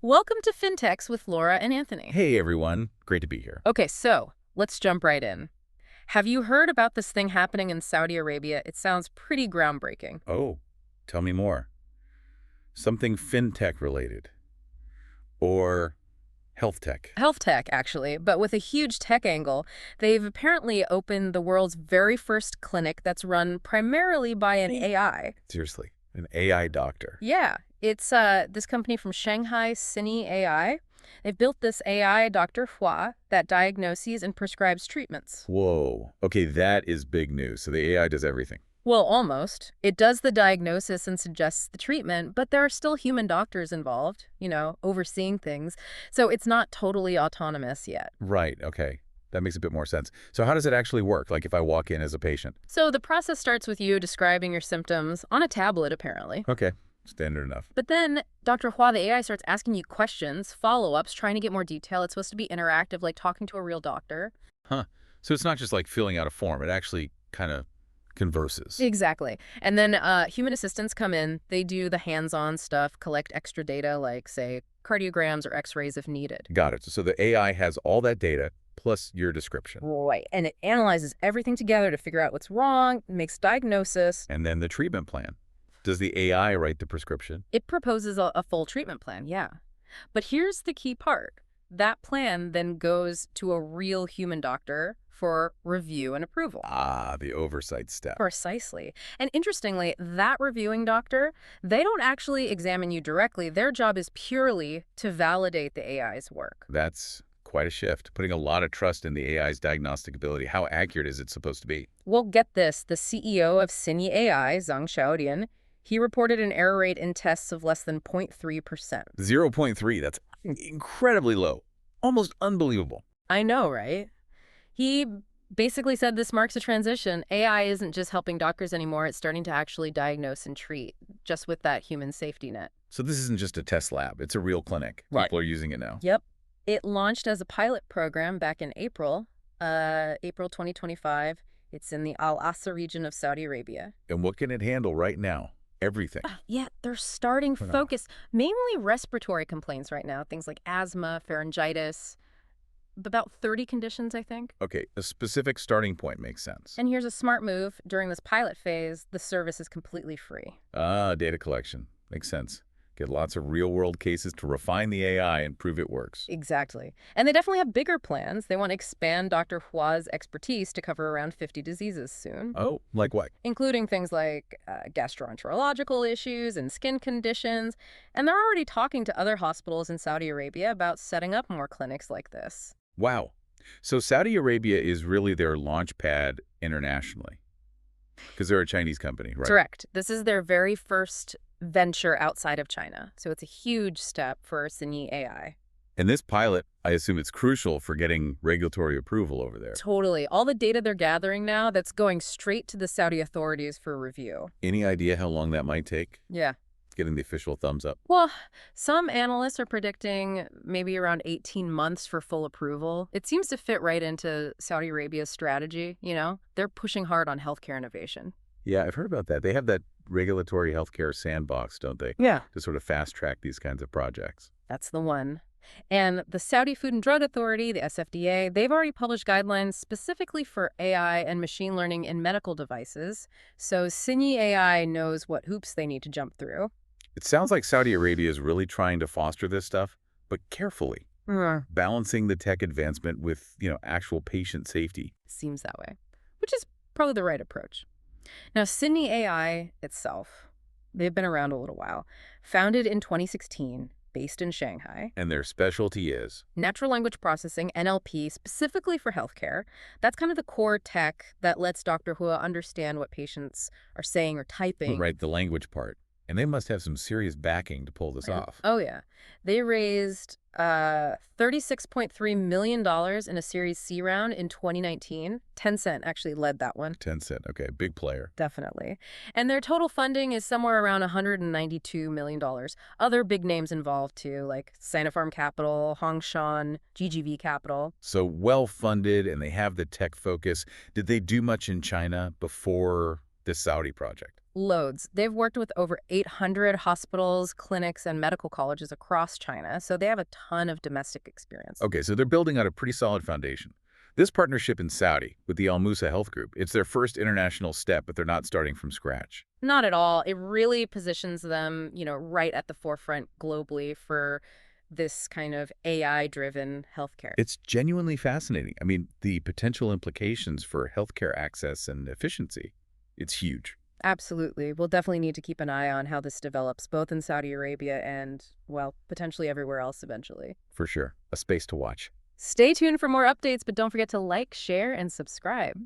Welcome to FinTechs with Laura and Anthony. Hey everyone, great to be here. Okay, so let's jump right in. Have you heard about this thing happening in Saudi Arabia? It sounds pretty groundbreaking. Oh, tell me more. Something fintech related or health tech. Health tech, actually, but with a huge tech angle. They've apparently opened the world's very first clinic that's run primarily by an AI. Seriously, an AI doctor. Yeah, it's this company from Shanghai, chinaai. They've built this AI Dr. Hua that diagnoses and prescribes treatments. Whoa. Okay, that is big news. So the AI does everything. Well, almost. It does the diagnosis and suggests the treatment, but there are still human doctors involved, overseeing things. So it's not totally autonomous yet. Right, okay. That makes a bit more sense. So how does it actually work, like if I walk in as a patient? So the process starts with you describing your symptoms on a tablet, apparently. Okay, standard enough. But then Dr. Hua, the AI, starts asking you questions, follow-ups, trying to get more detail. It's supposed to be interactive, like talking to a real doctor. Huh. So it's not just like filling out a form. It actually kind of converses. Exactly. And then human assistants come in. They do the hands-on stuff, collect extra data like, say, cardiograms or x-rays if needed. Got it. So the AI has all that data plus your description. Right. And it analyzes everything together to figure out what's wrong, makes diagnosis. And then the treatment plan. Does the AI write the prescription? It proposes a full treatment plan, yeah. But here's the key part. That plan then goes to a real human doctor for review and approval. Ah, the oversight step. Precisely. And interestingly, that reviewing doctor, they don't actually examine you directly. Their job is purely to validate the AI's work. That's quite a shift, putting a lot of trust in the AI's diagnostic ability. How accurate is it supposed to be? Well, get this. The CEO of chinaai, Zhang Xiaodian, he reported an error rate in tests of less than 0.3%. 0.3, that's incredibly low. Almost unbelievable. I know, right? He basically said this marks a transition. AI isn't just helping doctors anymore. It's starting to actually diagnose and treat, just with that human safety net. So this isn't just a test lab. It's a real clinic. Right. People are using it now. Yep. It launched as a pilot program back in April 2025. It's in the Al Asa region of Saudi Arabia. And what can it handle right now? Everything. Yeah, they're starting focus, mainly respiratory complaints right now, things like asthma, pharyngitis, about 30 conditions, I think. Okay, a specific starting point makes sense. And here's a smart move. During this pilot phase, the service is completely free. Ah, data collection. Makes sense. Get lots of real-world cases to refine the AI and prove it works. Exactly. And they definitely have bigger plans. They want to expand Dr. Hua's expertise to cover around 50 diseases soon. Oh, like what? Including things like gastroenterological issues and skin conditions. And they're already talking to other hospitals in Saudi Arabia about setting up more clinics like this. Wow. So Saudi Arabia is really their launch pad internationally. Because they're a Chinese company, right? Correct. This is their very first venture outside of China. So it's a huge step for chinaai. And this pilot, I assume it's crucial for getting regulatory approval over there. Totally. All the data they're gathering now, that's going straight to the Saudi authorities for review. Any idea how long that might take? Yeah. Getting the official thumbs up? Well, some analysts are predicting maybe around 18 months for full approval. It seems to fit right into Saudi Arabia's strategy, They're pushing hard on healthcare innovation. Yeah, I've heard about that. They have that regulatory healthcare sandbox, don't they? Yeah. To sort of fast-track these kinds of projects. That's the one. And the Saudi Food and Drug Authority, the SFDA, they've already published guidelines specifically for AI and machine learning in medical devices. So chinaai knows what hoops they need to jump through. It sounds like Saudi Arabia is really trying to foster this stuff, but carefully. Balancing the tech advancement with, actual patient safety. Seems that way, which is probably the right approach. Now, chinaai itself, they've been around a little while. Founded in 2016, based in Shanghai. And their specialty is? Natural language processing, NLP, specifically for healthcare. That's kind of the core tech that lets Dr. Hua understand what patients are saying or typing. Right, the language part. And they must have some serious backing to pull this off. Oh, yeah. They raised $36.3 million in a Series C round in 2019. Tencent actually led that one. Tencent, okay, big player. Definitely. And their total funding is somewhere around $192 million. Other big names involved, too, like Sinopharm Capital, Hongshan, GGV Capital. So well-funded, and they have the tech focus. Did they do much in China before this Saudi project? Loads. They've worked with over 800 hospitals, clinics, and medical colleges across China, so they have a ton of domestic experience. Okay, so they're building out a pretty solid foundation. This partnership in Saudi with the Al Musa Health Group, it's their first international step, but they're not starting from scratch. Not at all. It really positions them, right at the forefront globally for this kind of AI-driven healthcare. It's genuinely fascinating. I mean, the potential implications for healthcare access and efficiency, it's huge, Absolutely. We'll definitely need to keep an eye on how this develops, both in Saudi Arabia and, well, potentially everywhere else eventually. for sure. A space to watch. Stay tuned for more updates, but don't forget to like, share, and subscribe.